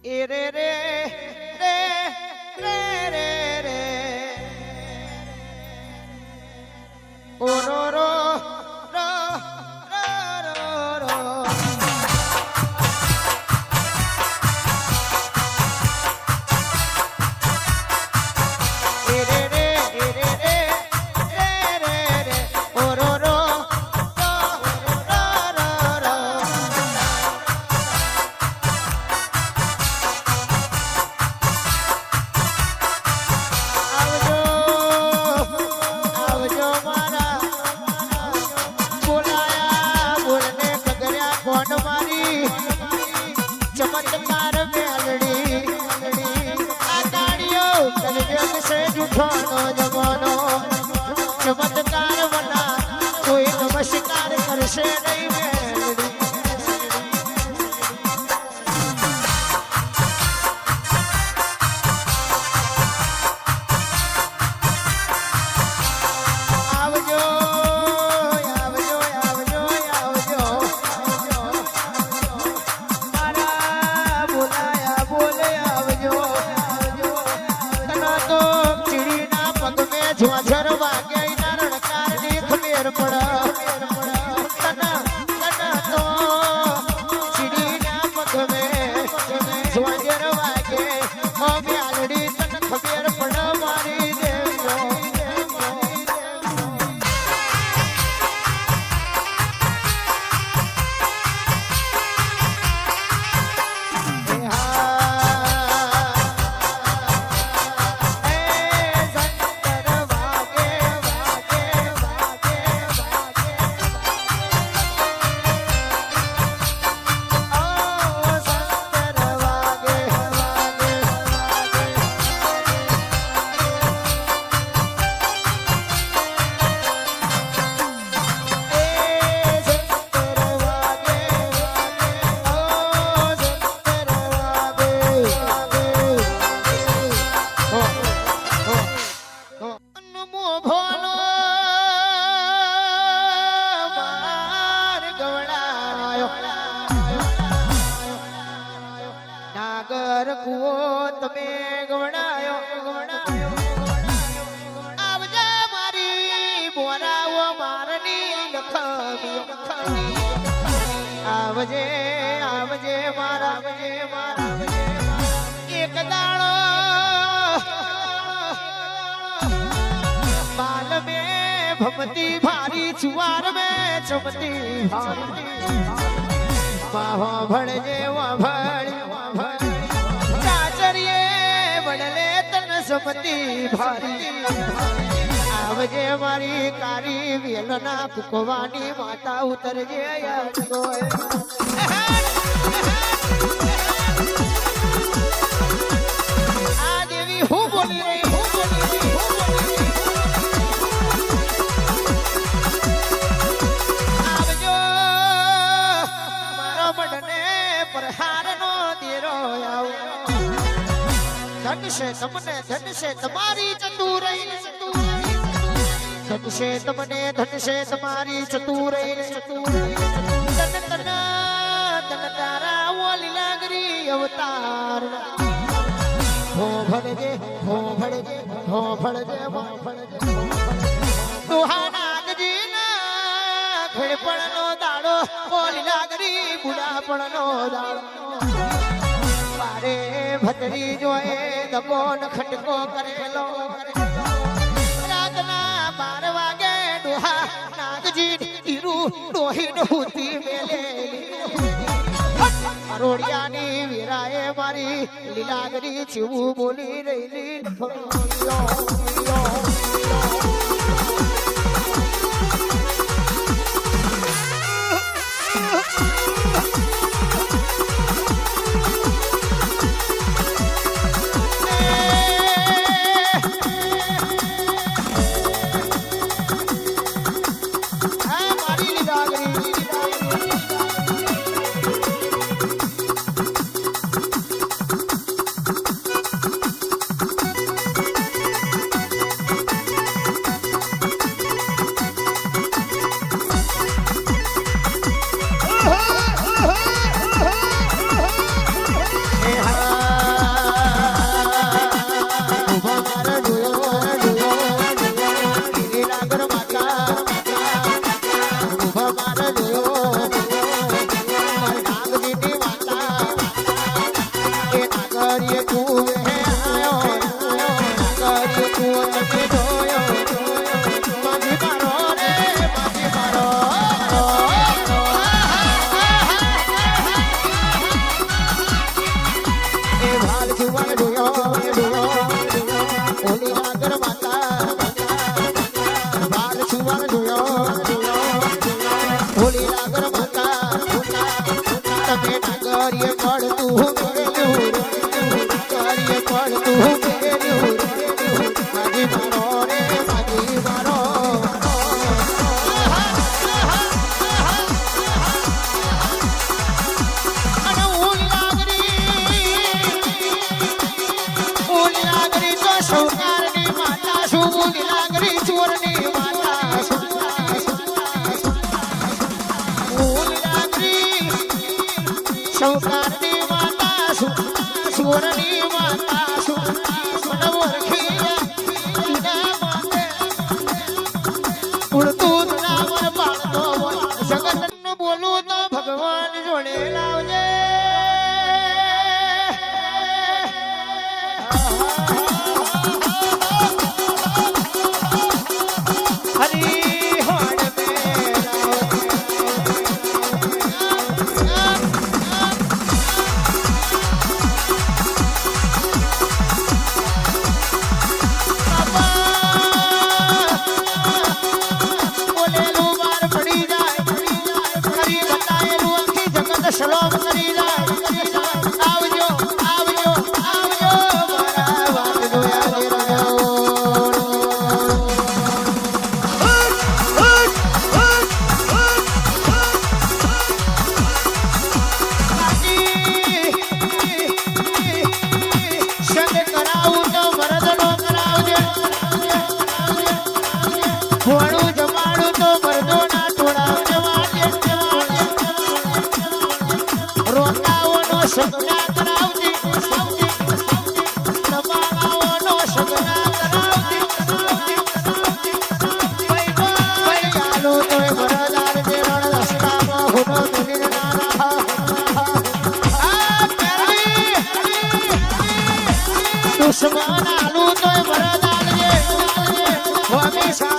એ રે રે રે રે રે રે ઓ રો રો રો રો રો રો चमत्कार मेलड़ी आ गाड़ियों कलयुग से जुठानो जमानो चमत्कार बना कोई नमस्कार करसे नहीं मेलड़ी आवजो आवजो आवजो आवजो झोझर वागे नरणकार नी खमेर पड़ा तना तना तो चिड़ी ना पग में झोझर वागे ओ म्यालड़ी तन खमेर पड़ा मारी देवो नागर कुओ तमे गवणायो गवणायो आवजे मारी बोराओ मारनी लखमी लखमी आवजे आवजे मारा आवजे मारा एक दाड़ो बाल में भमती भारी चुवार में चमती भारी बाहो भड़जे वा भड़ी समती भारी आवजे मारी कारी वेलना कुकवानी माता उतर जे आ देवी हूँ बोली रही हूँ आवजो मारो बड़ने पर हार नो देरो आओ धन से तुम्हारी चतुराई धन से तुम्हारी चतुराई तन तना तन तारा वो लीलागरी अवतार हो भड़जे हो भड़जे हो भड़जे हो भड़जे तुहा नाग जी ना खड़पण नो दाड़ो वो लीलागरी बुढ़ा पण नो दाड़ो पारे भतरी जोए दबो न खटको करेलो रातना 12 वागे डोहा नागजी ईरू डोही डोहती मेले अरोड़ियानी वीराए मारी लीलागरी चिवू बोली रही કરીએ તું આયો કરીએ તું તમે જોયો માજી મારો રે માજી મારો એ ભાલ જુવાન જોયો ઓલી આગળ માતા ભાલ જુવાન જોયો ઓલી આગળ માતા તમે કરીએ પડતું કરીએ પડતું માજી મારો રે માજી મારો અને ઓલી લાગરી તો શોકારની માતા શું ઓલી લાગરી ચોરની માતા ઓલી લાગરી શોકારની માતા સુવર્ણી માતા મને ઓળખી ના માતે ઉડતું ના મન પાડતો જગતનું બોલું તો ભગવાન જોડે લાવજે હરી હોડ સલામ કરી જાય આવજો આવજો આવજો મારા વાત જોયા સંગ કરાવું તો મરદનો કરાવજે ભોળું જમાડું તો મરદો ના ટોળાવજે રોકાઓનો સગના કરાવતી દબાણાઓનો સગના કરાવતી ચાલો તોય વરદાર જે રણ રસ્તામાં હુનો દલીલ ના રહા દુશ્મન આલુ તોય વરદાર જે હંમેશા